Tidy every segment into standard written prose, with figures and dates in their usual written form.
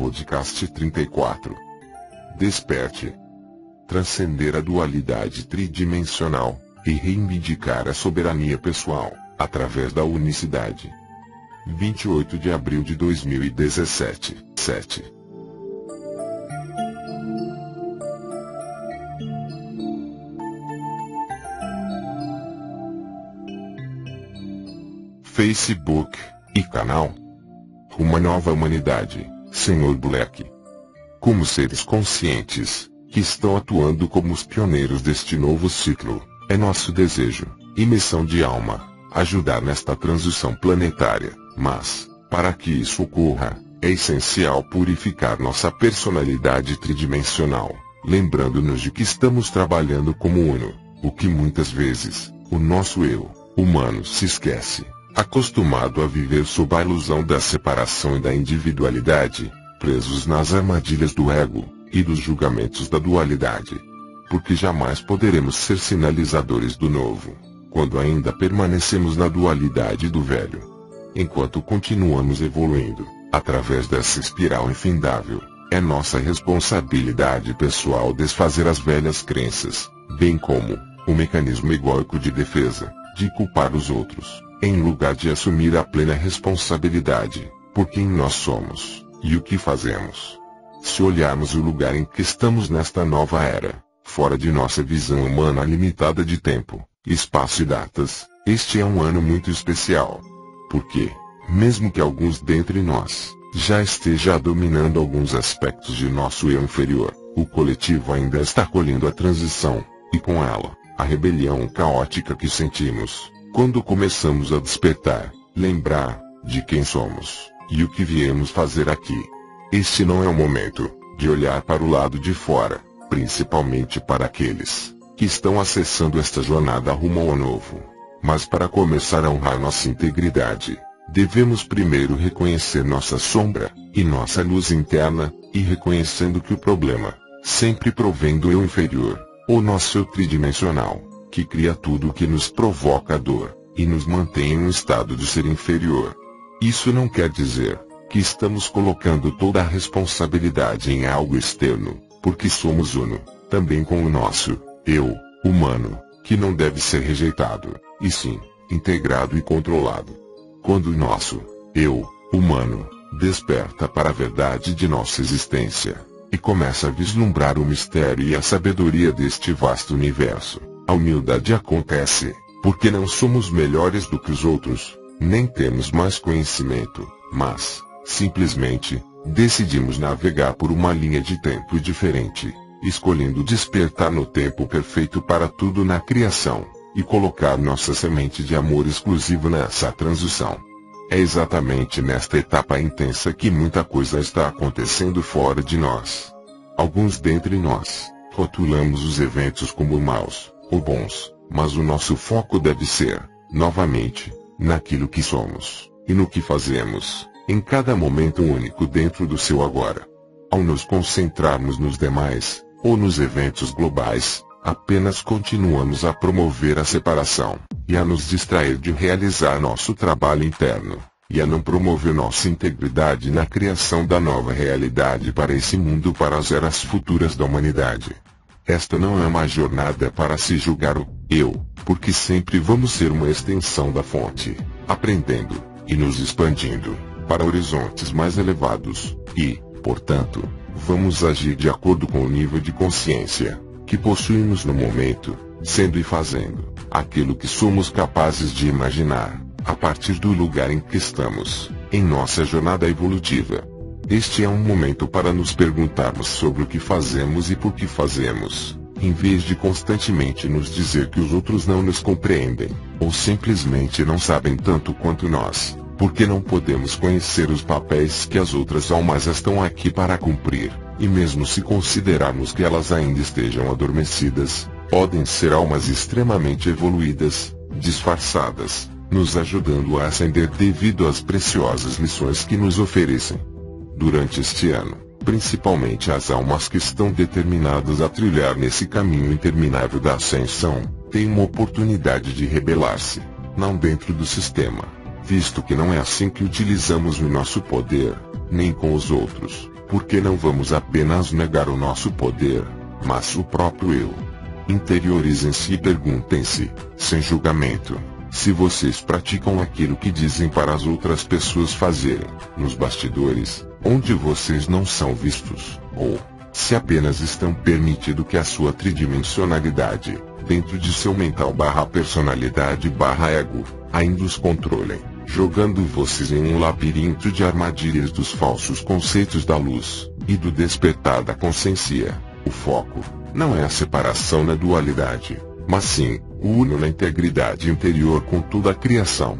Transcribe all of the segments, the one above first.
Podcast 34. Desperte. Transcender a dualidade tridimensional e reivindicar a soberania pessoal, através da unicidade. 28 de abril de 2017. 7. Facebook e canal Uma Nova Humanidade, Sr. Black. Como seres conscientes, que estão atuando como os pioneiros deste novo ciclo, é nosso desejo, e missão de alma, ajudar nesta transição planetária, mas, para que isso ocorra, é essencial purificar nossa personalidade tridimensional, lembrando-nos de que estamos trabalhando como uno, o que muitas vezes, o nosso eu, humano se esquece. Acostumado a viver sob a ilusão da separação e da individualidade, presos nas armadilhas do ego, e dos julgamentos da dualidade. Porque jamais poderemos ser sinalizadores do novo, quando ainda permanecemos na dualidade do velho. Enquanto continuamos evoluindo, através dessa espiral infindável, é nossa responsabilidade pessoal desfazer as velhas crenças, bem como o mecanismo egóico de defesa, de culpar os outros, em lugar de assumir a plena responsabilidade, por quem nós somos, e o que fazemos. Se olharmos o lugar em que estamos nesta nova era, fora de nossa visão humana limitada de tempo, espaço e datas, este é um ano muito especial. Porque, mesmo que alguns dentre nós, já esteja dominando alguns aspectos de nosso eu inferior, o coletivo ainda está colhendo a transição, e com ela, a rebelião caótica que sentimos. Quando começamos a despertar, lembrar de quem somos e o que viemos fazer aqui. Este não é o momento de olhar para o lado de fora, principalmente para aqueles que estão acessando esta jornada rumo ao novo. Mas para começar a honrar nossa integridade, devemos primeiro reconhecer nossa sombra e nossa luz interna, e reconhecendo que o problema sempre provém do eu inferior, ou nosso eu tridimensional, que cria tudo o que nos provoca dor, e nos mantém em um estado de ser inferior. Isso não quer dizer que estamos colocando toda a responsabilidade em algo externo, porque somos uno, também com o nosso eu humano, que não deve ser rejeitado, e sim, integrado e controlado. Quando o nosso eu humano desperta para a verdade de nossa existência, e começa a vislumbrar o mistério e a sabedoria deste vasto universo, a humildade acontece, porque não somos melhores do que os outros, nem temos mais conhecimento, mas, simplesmente, decidimos navegar por uma linha de tempo diferente, escolhendo despertar no tempo perfeito para tudo na criação, e colocar nossa semente de amor exclusivo nessa transição. É exatamente nesta etapa intensa que muita coisa está acontecendo fora de nós. Alguns dentre nós, rotulamos os eventos como maus, ou bons, mas o nosso foco deve ser, novamente, naquilo que somos, e no que fazemos, em cada momento único dentro do seu agora. Ao nos concentrarmos nos demais, ou nos eventos globais, apenas continuamos a promover a separação, e a nos distrair de realizar nosso trabalho interno, e a não promover nossa integridade na criação da nova realidade para esse mundo para as eras futuras da humanidade. Esta não é uma jornada para se julgar o eu, porque sempre vamos ser uma extensão da fonte, aprendendo, e nos expandindo, para horizontes mais elevados, e, portanto, vamos agir de acordo com o nível de consciência que possuímos no momento, sendo e fazendo aquilo que somos capazes de imaginar, a partir do lugar em que estamos, em nossa jornada evolutiva. Este é um momento para nos perguntarmos sobre o que fazemos e por que fazemos, em vez de constantemente nos dizer que os outros não nos compreendem, ou simplesmente não sabem tanto quanto nós, porque não podemos conhecer os papéis que as outras almas estão aqui para cumprir, e mesmo se considerarmos que elas ainda estejam adormecidas, podem ser almas extremamente evoluídas, disfarçadas, nos ajudando a ascender devido às preciosas lições que nos oferecem. Durante este ano, principalmente as almas que estão determinadas a trilhar nesse caminho interminável da ascensão, têm uma oportunidade de rebelar-se, não dentro do sistema, visto que não é assim que utilizamos o nosso poder, nem com os outros, Porque não vamos apenas negar o nosso poder, mas o próprio eu. Interiorizem-se e perguntem-se, sem julgamento, se vocês praticam aquilo que dizem para as outras pessoas fazerem, nos bastidores, onde vocês não são vistos, ou se apenas estão permitindo que a sua tridimensionalidade, dentro de seu mental/personalidade/ego, ainda os controlem, jogando vocês em um labirinto de armadilhas dos falsos conceitos da luz, e do despertar da consciência. O foco não é a separação na dualidade, mas sim, o uno na integridade interior com toda a criação.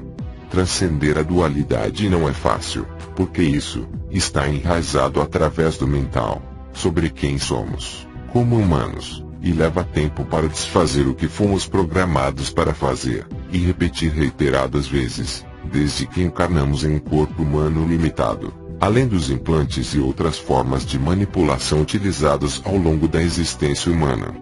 Transcender a dualidade não é fácil, porque isso está enraizado através do mental, sobre quem somos, como humanos, e leva tempo para desfazer o que fomos programados para fazer, e repetir reiteradas vezes, desde que encarnamos em um corpo humano limitado, além dos implantes e outras formas de manipulação utilizadas ao longo da existência humana.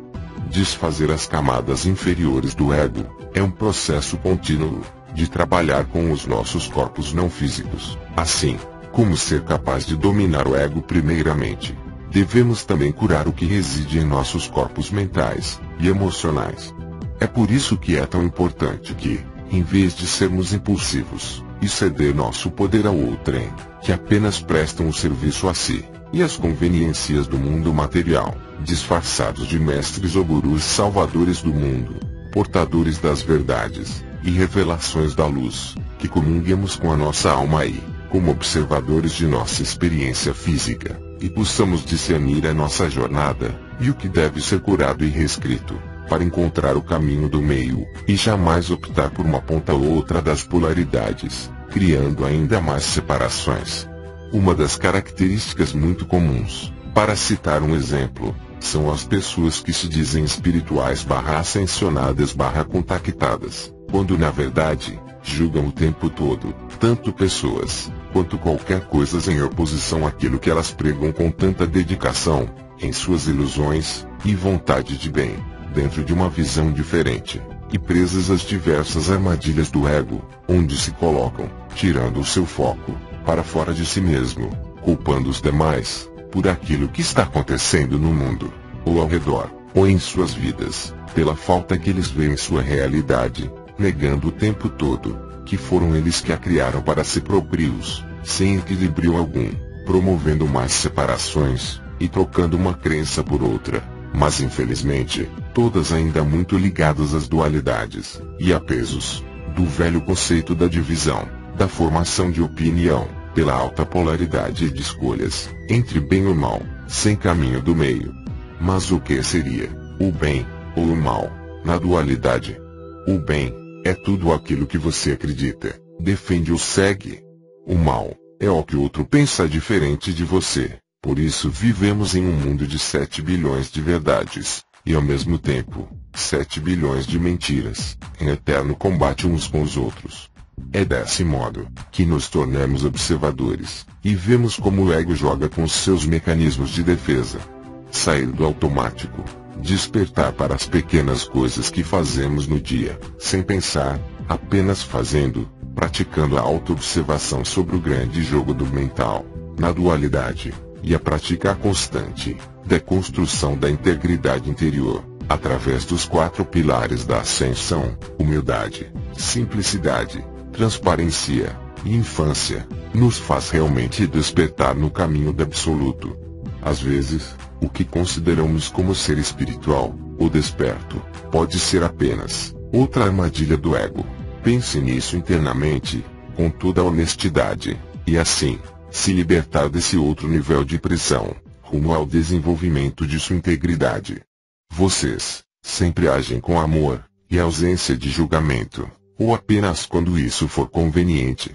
Desfazer as camadas inferiores do ego é um processo contínuo de trabalhar com os nossos corpos não físicos. Assim como ser capaz de dominar o ego primeiramente, devemos também curar o que reside em nossos corpos mentais e emocionais. É por isso que é tão importante que, em vez de sermos impulsivos e ceder nosso poder ao outrem, que apenas prestam o serviço a si e às conveniências do mundo material, disfarçados de mestres ou gurus salvadores do mundo, portadores das verdades e revelações da luz, que comunguemos com a nossa alma e, como observadores de nossa experiência física, e possamos discernir a nossa jornada, e o que deve ser curado e reescrito, para encontrar o caminho do meio, e jamais optar por uma ponta ou outra das polaridades, criando ainda mais separações. Uma das características muito comuns, para citar um exemplo, são as pessoas que se dizem espirituais/ascensionadas/contactadas, quando na verdade, julgam o tempo todo, tanto pessoas, quanto qualquer coisa em oposição àquilo que elas pregam com tanta dedicação, em suas ilusões e vontade de bem, dentro de uma visão diferente, e presas às diversas armadilhas do ego, onde se colocam, tirando o seu foco, para fora de si mesmo, culpando os demais, por aquilo que está acontecendo no mundo, ou ao redor, ou em suas vidas, pela falta que eles veem em sua realidade, negando o tempo todo, que foram eles que a criaram para si próprios, sem equilíbrio algum, promovendo mais separações, e trocando uma crença por outra, mas infelizmente, todas ainda muito ligadas às dualidades, e a pesos, do velho conceito da divisão, da formação de opinião, pela alta polaridade de escolhas, entre bem e mal, sem caminho do meio. Mas o que seria, o bem, ou o mal, na dualidade? O bem, é tudo aquilo que você acredita, defende ou segue. O mal, é o que outro pensa diferente de você. Por isso vivemos em um mundo de 7 bilhões de verdades, e ao mesmo tempo, 7 bilhões de mentiras, em eterno combate uns com os outros. É desse modo que nos tornamos observadores, e vemos como o ego joga com seus mecanismos de defesa. Sair do automático, despertar para as pequenas coisas que fazemos no dia, sem pensar, apenas fazendo, praticando a autoobservação sobre o grande jogo do mental, na dualidade, e a prática constante, da construção da integridade interior, através dos 4 pilares da ascensão: humildade, simplicidade, transparência e infância, nos faz realmente despertar no caminho do absoluto. Às vezes, o que consideramos como ser espiritual, ou desperto, pode ser apenas outra armadilha do ego. Pense nisso internamente, com toda a honestidade, e assim, se libertar desse outro nível de prisão, rumo ao desenvolvimento de sua integridade. Vocês sempre agem com amor e ausência de julgamento, ou apenas quando isso for conveniente.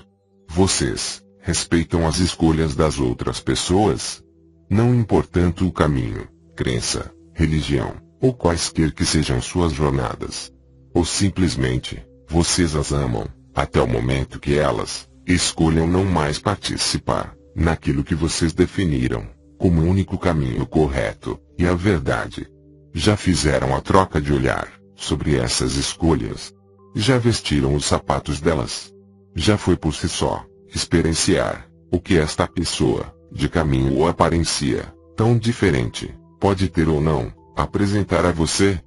Vocês respeitam as escolhas das outras pessoas, não importando o caminho, crença, religião, ou quaisquer que sejam suas jornadas. Ou simplesmente, vocês as amam, até o momento que elas escolham não mais participar, naquilo que vocês definiram como o único caminho correto, e a verdade. Já fizeram a troca de olhar sobre essas escolhas? Já vestiram os sapatos delas? Já foi por si só experienciar o que esta pessoa de caminho ou aparência, tão diferente, pode ter ou não, apresentar a você?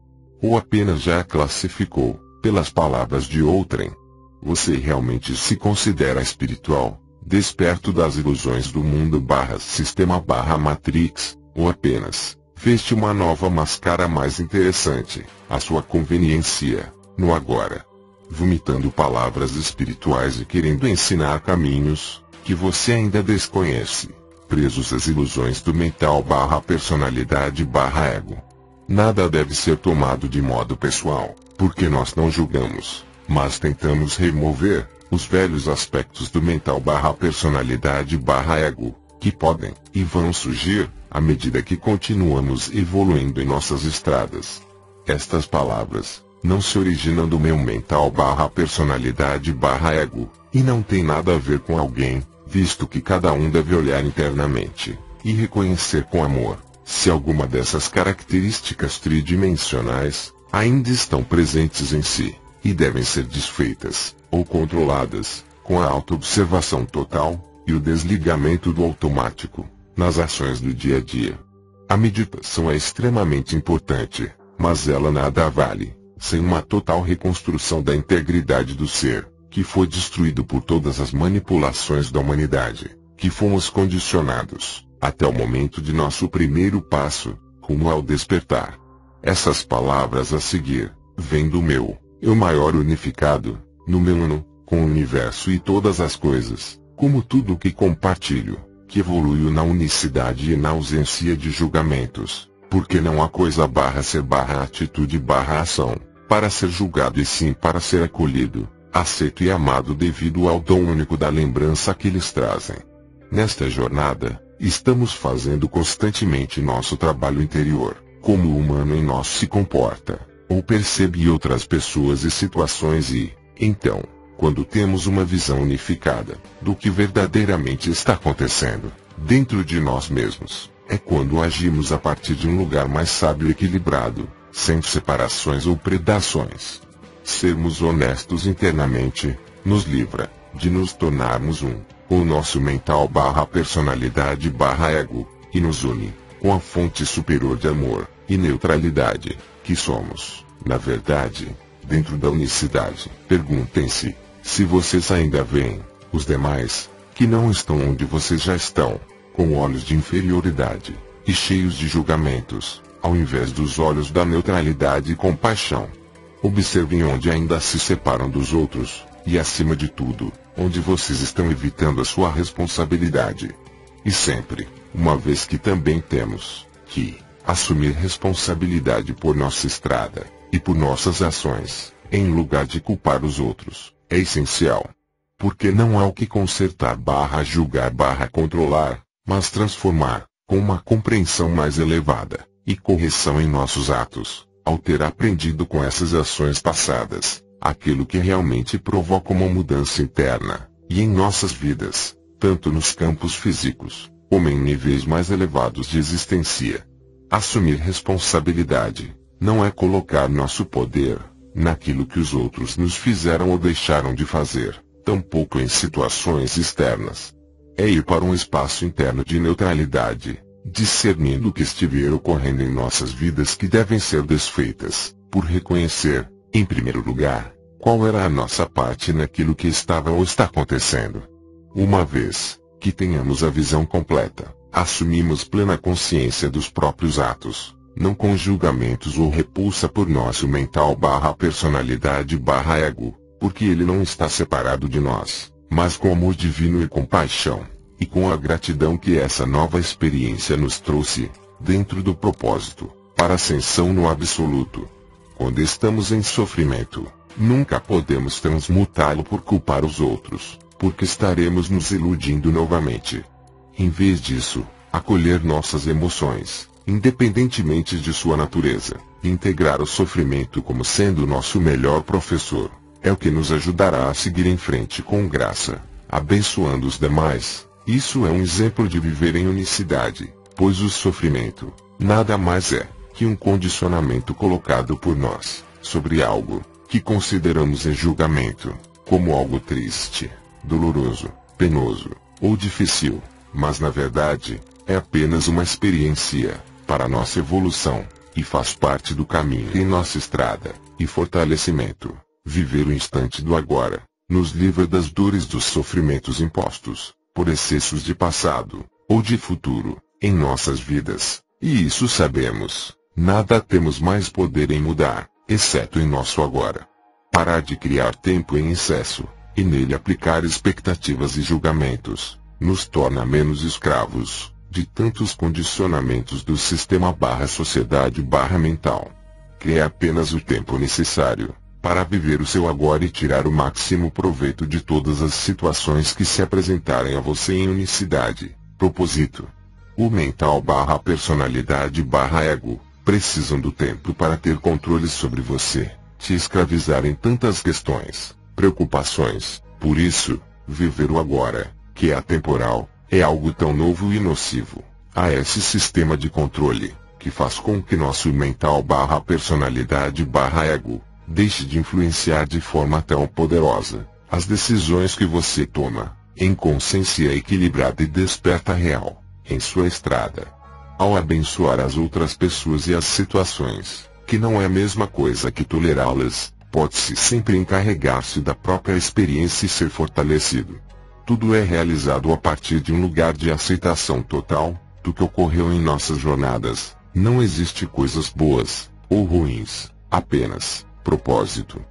Ou apenas já a classificou, pelas palavras de outrem? Você realmente se considera espiritual, desperto das ilusões do mundo sistema Matrix, ou apenas veste uma nova máscara mais interessante, à sua conveniência, no agora? Vomitando palavras espirituais e querendo ensinar caminhos que você ainda desconhece, presos às ilusões do mental personalidade ego. Nada deve ser tomado de modo pessoal, porque nós não julgamos, mas tentamos remover os velhos aspectos do mental personalidade ego, que podem e vão surgir à medida que continuamos evoluindo em nossas estradas. Estas palavras não se originam do meu mental personalidade ego, e não tem nada a ver com alguém, visto que cada um deve olhar internamente e reconhecer com amor se alguma dessas características tridimensionais ainda estão presentes em si, e devem ser desfeitas ou controladas com a autoobservação total e o desligamento do automático nas ações do dia a dia. A meditação é extremamente importante, mas ela nada vale sem uma total reconstrução da integridade do ser, que foi destruído por todas as manipulações da humanidade, que fomos condicionados, até o momento de nosso primeiro passo, rumo ao despertar. Essas palavras a seguir, vêm do meu, eu maior unificado, no meu uno, com o universo e todas as coisas, como tudo o que compartilho, que evoluiu na unicidade e na ausência de julgamentos, porque não há coisa ser atitude ação, para ser julgado e sim para ser acolhido, aceito e amado devido ao dom único da lembrança que eles trazem. Nesta jornada, estamos fazendo constantemente nosso trabalho interior, como o humano em nós se comporta, ou percebe outras pessoas e situações e, então, quando temos uma visão unificada do que verdadeiramente está acontecendo dentro de nós mesmos, é quando agimos a partir de um lugar mais sábio e equilibrado, sem separações ou predações. Sermos honestos internamente nos livra de nos tornarmos um, com o nosso mental personalidade ego, e nos une com a fonte superior de amor e neutralidade que somos, na verdade, dentro da unicidade. Perguntem-se se vocês ainda veem os demais, que não estão onde vocês já estão, com olhos de inferioridade e cheios de julgamentos, ao invés dos olhos da neutralidade e compaixão. Observem onde ainda se separam dos outros, e acima de tudo, onde vocês estão evitando a sua responsabilidade. E sempre, uma vez que também temos que assumir responsabilidade por nossa estrada, e por nossas ações, em lugar de culpar os outros, é essencial. Porque não há o que consertar julgar controlar, mas transformar, com uma compreensão mais elevada e correção em nossos atos, ao ter aprendido com essas ações passadas, aquilo que realmente provoca uma mudança interna, e em nossas vidas, tanto nos campos físicos, como em níveis mais elevados de existência. Assumir responsabilidade, não é colocar nosso poder naquilo que os outros nos fizeram ou deixaram de fazer, tampouco em situações externas. É ir para um espaço interno de neutralidade, discernindo o que estiver ocorrendo em nossas vidas que devem ser desfeitas, por reconhecer, em primeiro lugar, qual era a nossa parte naquilo que estava ou está acontecendo. Uma vez que tenhamos a visão completa, assumimos plena consciência dos próprios atos, não com julgamentos ou repulsa por nosso mental personalidade ego, porque ele não está separado de nós, mas com amor divino e compaixão, e com a gratidão que essa nova experiência nos trouxe, dentro do propósito, para ascensão no absoluto. Quando estamos em sofrimento, nunca podemos transmutá-lo por culpar os outros, porque estaremos nos iludindo novamente. Em vez disso, acolher nossas emoções, independentemente de sua natureza, e integrar o sofrimento como sendo nosso melhor professor, é o que nos ajudará a seguir em frente com graça, abençoando os demais. Isso é um exemplo de viver em unicidade, pois o sofrimento nada mais é que um condicionamento colocado por nós sobre algo que consideramos em julgamento como algo triste, doloroso, penoso ou difícil. mas na verdade, é apenas uma experiência para nossa evolução, e faz parte do caminho em nossa estrada e fortalecimento. Viver o instante do agora nos livra das dores dos sofrimentos impostos por excessos de passado ou de futuro em nossas vidas, e isso sabemos. Nada temos mais poder em mudar, exceto em nosso agora. Parar de criar tempo em excesso e nele aplicar expectativas e julgamentos nos torna menos escravos de tantos condicionamentos do sistema/sociedade/mental. Crie apenas o tempo necessário para viver o seu agora e tirar o máximo proveito de todas as situações que se apresentarem a você em unicidade, propósito. O mental/personalidade/ego precisam do tempo para ter controle sobre você, te escravizar em tantas questões, preocupações. Por isso, viver o agora, que é atemporal, é algo tão novo e nocivo a esse sistema de controle, que faz com que nosso mental/personalidade/ego deixe de influenciar de forma tão poderosa as decisões que você toma, em consciência equilibrada e desperta real, em sua estrada. Ao abençoar as outras pessoas e as situações, que não é a mesma coisa que tolerá-las, pode-se sempre encarregar-se da própria experiência e ser fortalecido. Tudo é realizado a partir de um lugar de aceitação total do que ocorreu em nossas jornadas. Não existe coisas boas ou ruins, apenas propósito.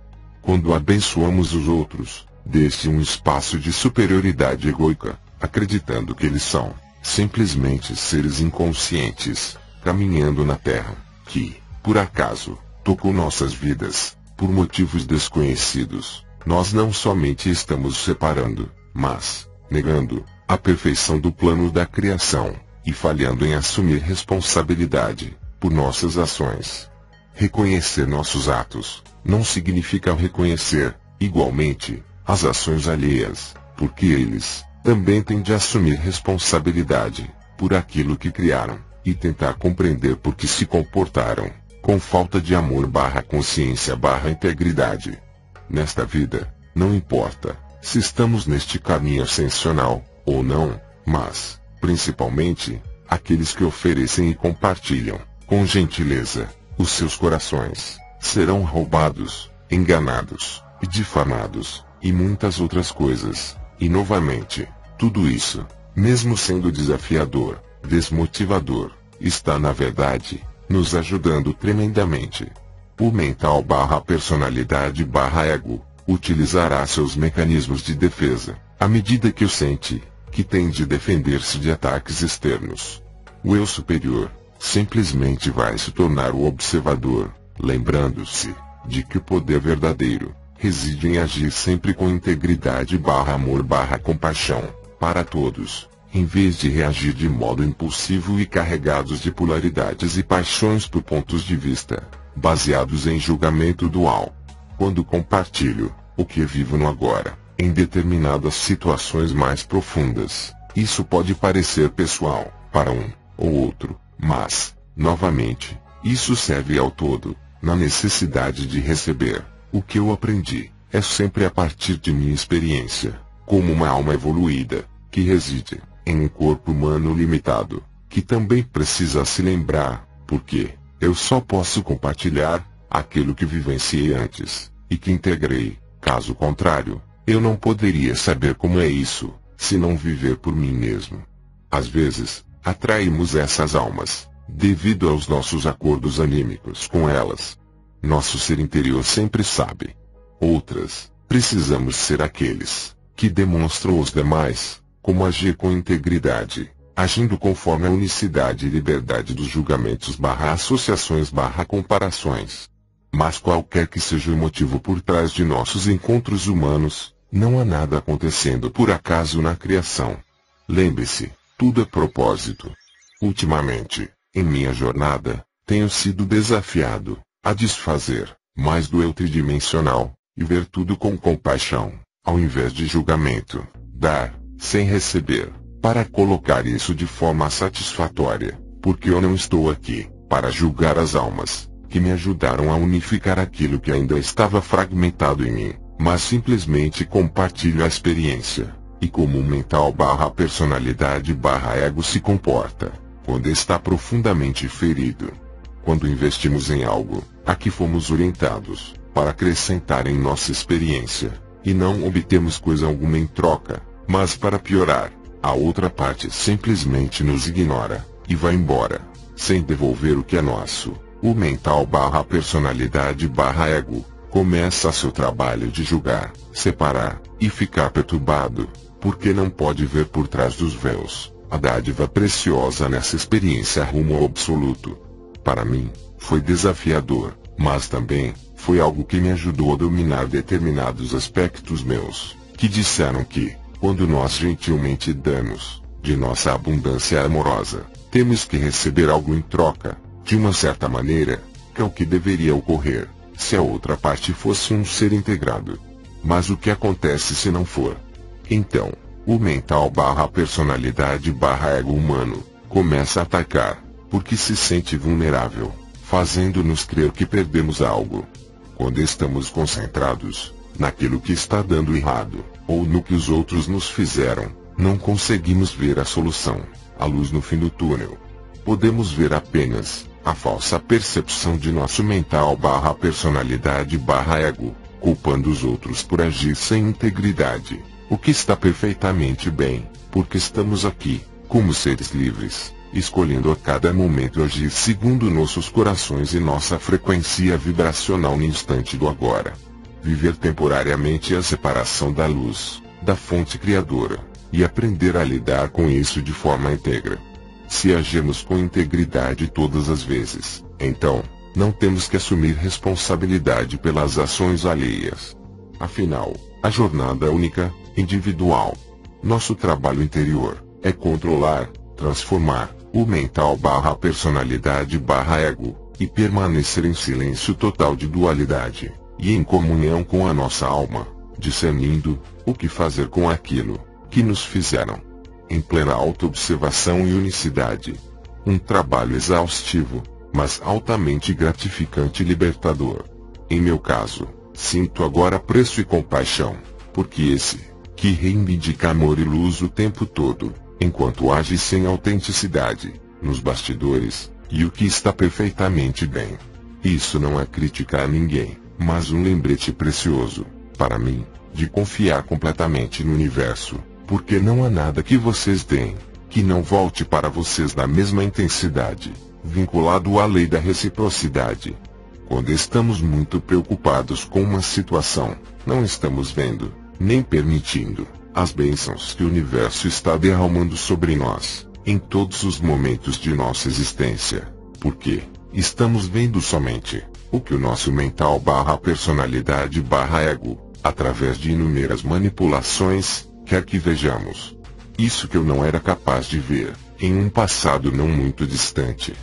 Quando abençoamos os outros, desde um espaço de superioridade egoica, acreditando que eles são simplesmente seres inconscientes, caminhando na Terra, que, por acaso, tocou nossas vidas, por motivos desconhecidos, nós não somente estamos separando, mas negando a perfeição do plano da criação, e falhando em assumir responsabilidade por nossas ações. Reconhecer nossos atos não significa reconhecer, igualmente, as ações alheias, porque eles também têm de assumir responsabilidade por aquilo que criaram, e tentar compreender por que se comportaram com falta de amor/consciência/integridade. Nesta vida, não importa se estamos neste caminho ascensional ou não, mas, principalmente, aqueles que oferecem e compartilham, com gentileza, os seus corações, serão roubados, enganados, e difamados, e muitas outras coisas. E novamente, tudo isso, mesmo sendo desafiador, desmotivador, está na verdade, nos ajudando tremendamente. O mental/personalidade/ego utilizará seus mecanismos de defesa, à medida que o sente que tem de defender-se de ataques externos. O eu superior simplesmente vai se tornar o observador, lembrando-se de que o poder verdadeiro reside em agir sempre com integridade/amor/compaixão para todos, em vez de reagir de modo impulsivo e carregados de polaridades e paixões por pontos de vista baseados em julgamento dual. Quando compartilho o que vivo no agora, em determinadas situações mais profundas, isso pode parecer pessoal para um ou outro, mas, novamente, isso serve ao todo, na necessidade de receber. O que eu aprendi é sempre a partir de minha experiência, como uma alma evoluída, que reside em um corpo humano limitado, que também precisa se lembrar, porque eu só posso compartilhar aquilo que vivenciei antes, e que integrei. Caso contrário, eu não poderia saber como é isso, se não viver por mim mesmo. Às vezes, atraímos essas almas, devido aos nossos acordos anímicos com elas. Nosso ser interior sempre sabe. Outras, precisamos ser aqueles que demonstram aos demais como agir com integridade, agindo conforme a unicidade e liberdade dos julgamentos/associações/comparações. Mas qualquer que seja o motivo por trás de nossos encontros humanos, não há nada acontecendo por acaso na criação. Lembre-se, tudo é propósito. Ultimamente, em minha jornada, tenho sido desafiado a desfazer mais do eu tridimensional, e ver tudo com compaixão, ao invés de julgamento, dar, sem receber, para colocar isso de forma satisfatória, porque eu não estou aqui para julgar as almas que me ajudaram a unificar aquilo que ainda estava fragmentado em mim, mas simplesmente compartilho a experiência, e como o mental/personalidade/ego se comporta quando está profundamente ferido. Quando investimos em algo a que fomos orientados para acrescentar em nossa experiência, e não obtemos coisa alguma em troca, mas para piorar, a outra parte simplesmente nos ignora e vai embora, sem devolver o que é nosso. O mental/personalidade/ego começa seu trabalho de julgar, separar e ficar perturbado, porque não pode ver por trás dos véus a dádiva preciosa nessa experiência rumo ao absoluto. Para mim, foi desafiador, mas também foi algo que me ajudou a dominar determinados aspectos meus, que disseram que, quando nós gentilmente damos de nossa abundância amorosa, temos que receber algo em troca, de uma certa maneira, que é o que deveria ocorrer, se a outra parte fosse um ser integrado. Mas o que acontece se não for? Então, o mental/personalidade/ego humano começa a atacar, porque se sente vulnerável, fazendo-nos crer que perdemos algo. Quando estamos concentrados naquilo que está dando errado, ou no que os outros nos fizeram, não conseguimos ver a solução, a luz no fim do túnel. Podemos ver apenas a falsa percepção de nosso mental/personalidade/ego, culpando os outros por agir sem integridade, o que está perfeitamente bem, porque estamos aqui, como seres livres, escolhendo a cada momento agir segundo nossos corações e nossa frequência vibracional no instante do agora. Viver temporariamente a separação da luz, da fonte criadora, e aprender a lidar com isso de forma íntegra. Se agirmos com integridade todas as vezes, então, não temos que assumir responsabilidade pelas ações alheias. Afinal, a jornada é única, individual. Nosso trabalho interior é controlar, transformar o mental/personalidade/ego, e permanecer em silêncio total de dualidade, e em comunhão com a nossa alma, discernindo o que fazer com aquilo que nos fizeram. Em plena autoobservação e unicidade. Um trabalho exaustivo, mas altamente gratificante e libertador. Em meu caso, sinto agora apreço e compaixão, porque esse, que reivindica amor e luz o tempo todo, enquanto age sem autenticidade, nos bastidores, e o que está perfeitamente bem. Isso não é crítica a ninguém, mas um lembrete precioso, para mim, de confiar completamente no universo, porque não há nada que vocês deem, que não volte para vocês na mesma intensidade, vinculado à lei da reciprocidade. Quando estamos muito preocupados com uma situação, não estamos vendo, nem permitindo, as bênçãos que o universo está derramando sobre nós, em todos os momentos de nossa existência. Porque estamos vendo somente o que o nosso mental/personalidade/ego, através de inúmeras manipulações, quer que vejamos. Isso que eu não era capaz de ver, em um passado não muito distante.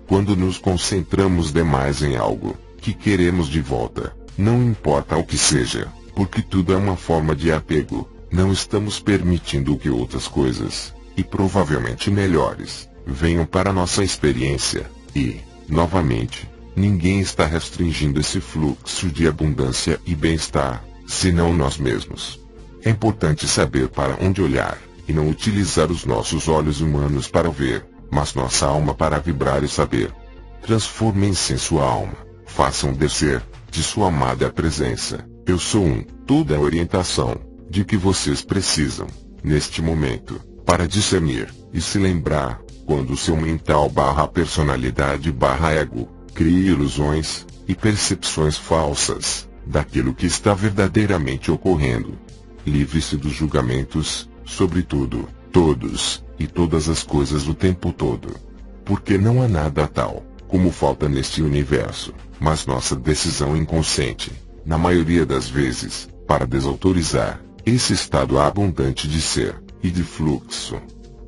Quando nos concentramos demais em algo que queremos de volta, não importa o que seja, porque tudo é uma forma de apego, não estamos permitindo que outras coisas, e provavelmente melhores, venham para nossa experiência, e, novamente, ninguém está restringindo esse fluxo de abundância e bem-estar, senão nós mesmos. É importante saber para onde olhar, e não utilizar os nossos olhos humanos para ver, mas nossa alma para vibrar e saber. Transformem-se em sua alma, façam descer, de sua amada presença, eu sou toda a orientação, de que vocês precisam, neste momento, para discernir, e se lembrar, quando seu mental/personalidade/ego, cria ilusões, e percepções falsas, daquilo que está verdadeiramente ocorrendo. Livre-se dos julgamentos, sobre tudo, todos, e todas as coisas o tempo todo. Porque não há nada tal, como falta neste universo, mas nossa decisão inconsciente, na maioria das vezes, para desautorizar esse estado abundante de ser, e de fluxo.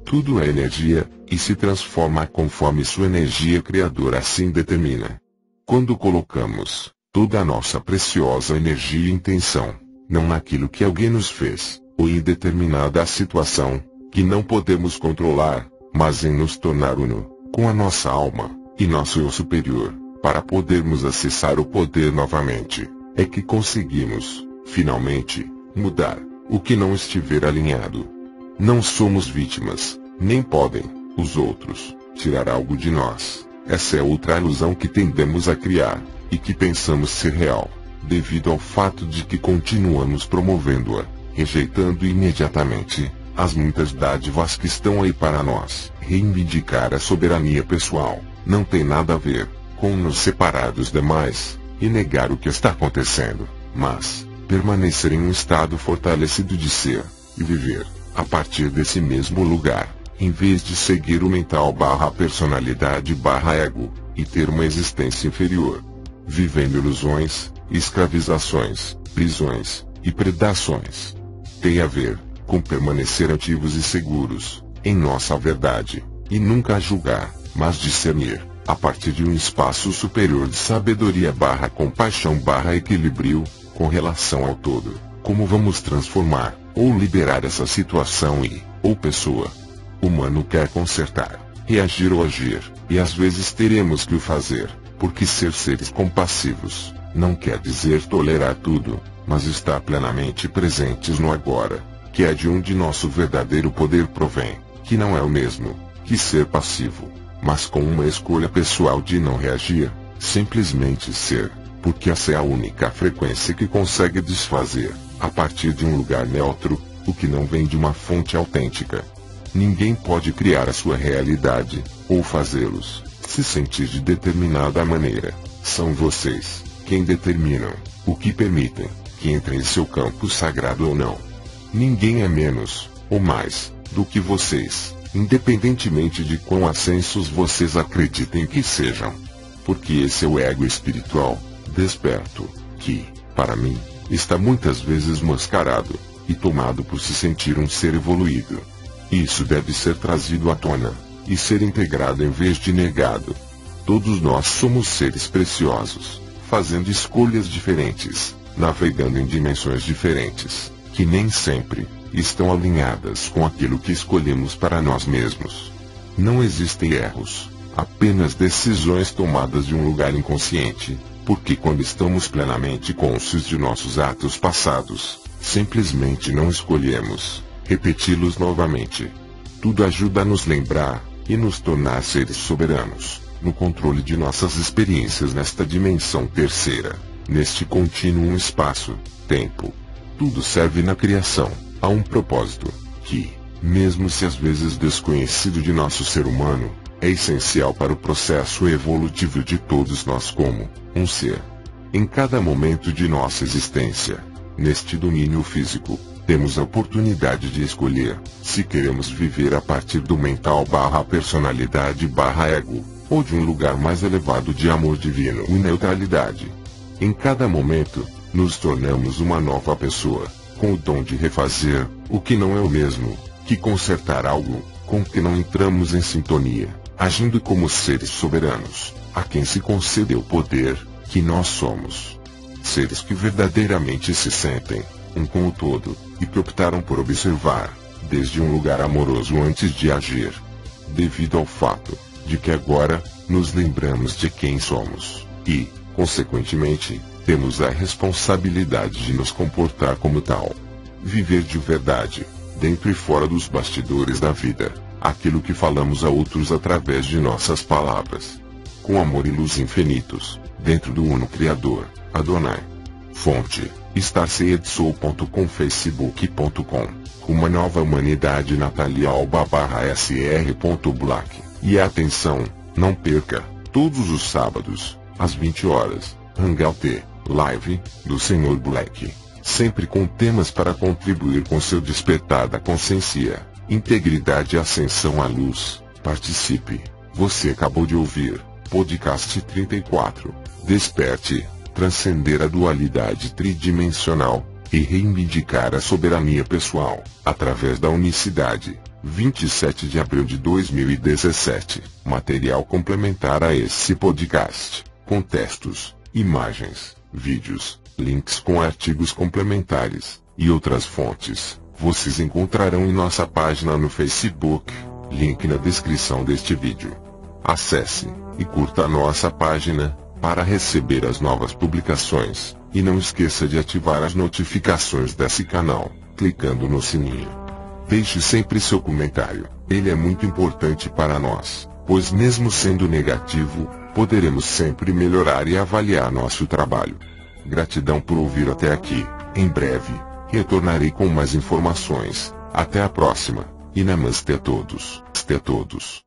Tudo é energia, e se transforma conforme sua energia criadora assim determina. Quando colocamos toda a nossa preciosa energia e intenção, não naquilo que alguém nos fez, ou em determinada situação, que não podemos controlar, mas em nos tornar uno, com a nossa alma, e nosso eu superior, para podermos acessar o poder novamente, é que conseguimos, finalmente, mudar o que não estiver alinhado. Não somos vítimas, nem podem, os outros, tirar algo de nós. Essa é outra ilusão que tendemos a criar, e que pensamos ser real, devido ao fato de que continuamos promovendo-a, rejeitando imediatamente as muitas dádivas que estão aí para nós. Reivindicar a soberania pessoal não tem nada a ver com nos separar dos demais e negar o que está acontecendo, mas permanecer em um estado fortalecido de ser e viver a partir desse mesmo lugar, em vez de seguir o mental / personalidade / ego e ter uma existência inferior, vivendo ilusões, escravizações, prisões e predações. Tem a ver com permanecer ativos e seguros em nossa verdade, e nunca julgar, mas discernir, a partir de um espaço superior de sabedoria / compaixão / equilíbrio, com relação ao todo, como vamos transformar, ou liberar essa situação ou pessoa. O humano quer consertar, reagir ou agir, e às vezes teremos que o fazer, porque ser seres compassivos, não quer dizer tolerar tudo, mas estar plenamente presentes no agora, que é de onde nosso verdadeiro poder provém, que não é o mesmo que ser passivo, mas com uma escolha pessoal de não reagir, simplesmente ser, porque essa é a única frequência que consegue desfazer, a partir de um lugar neutro, o que não vem de uma fonte autêntica. Ninguém pode criar a sua realidade, ou fazê-los se sentir de determinada maneira. São vocês quem determinam o que permitem que entre em seu campo sagrado ou não. Ninguém é menos, ou mais, do que vocês, independentemente de quão ascensos vocês acreditem que sejam. Porque esse é o ego espiritual, desperto, que, para mim, está muitas vezes mascarado, e tomado por se sentir um ser evoluído. Isso deve ser trazido à tona, e ser integrado em vez de negado. Todos nós somos seres preciosos, fazendo escolhas diferentes, navegando em dimensões diferentes, que nem sempre estão alinhadas com aquilo que escolhemos para nós mesmos. Não existem erros, apenas decisões tomadas de um lugar inconsciente, porque quando estamos plenamente conscientes de nossos atos passados, simplesmente não escolhemos repeti-los novamente. Tudo ajuda a nos lembrar e nos tornar seres soberanos, no controle de nossas experiências nesta dimensão terceira, neste contínuo espaço-tempo. Tudo serve na criação a um propósito, que, mesmo se às vezes desconhecido de nosso ser humano, é essencial para o processo evolutivo de todos nós como um ser. Em cada momento de nossa existência, neste domínio físico, temos a oportunidade de escolher se queremos viver a partir do mental / personalidade / ego, ou de um lugar mais elevado de amor divino e neutralidade. Em cada momento, nos tornamos uma nova pessoa, com o dom de refazer o que não é o mesmo que consertar algo com que não entramos em sintonia, agindo como seres soberanos, a quem se concedeu o poder que nós somos. Seres que verdadeiramente se sentem um com o todo, e que optaram por observar, desde um lugar amoroso antes de agir. Devido ao fato de que agora nos lembramos de quem somos, e, consequentemente, temos a responsabilidade de nos comportar como tal. Viver de verdade, dentro e fora dos bastidores da vida, aquilo que falamos a outros através de nossas palavras. Com amor e luz infinitos, dentro do Uno Criador, Adonai. Fonte: starseedsou.com, facebook.com, Uma Nova Humanidade, Natalia Alba /sr.black. E atenção, não perca, todos os sábados, às 20 horas, Hangout Live, do Sr. Black. Sempre com temas para contribuir com seu despertar da consciência, integridade e ascensão à luz. Participe. Você acabou de ouvir Podcast 34. Desperte, transcender a dualidade tridimensional e reivindicar a soberania pessoal, através da unicidade. 27 de abril de 2017. Material complementar a esse podcast, com textos, imagens, vídeos, links com artigos complementares, e outras fontes, vocês encontrarão em nossa página no Facebook, link na descrição deste vídeo. Acesse e curta a nossa página para receber as novas publicações, e não esqueça de ativar as notificações desse canal, clicando no sininho. Deixe sempre seu comentário, ele é muito importante para nós, pois mesmo sendo negativo, poderemos sempre melhorar e avaliar nosso trabalho. Gratidão por ouvir até aqui. Em breve, retornarei com mais informações. Até a próxima. E namastê a todos. Namastê a todos.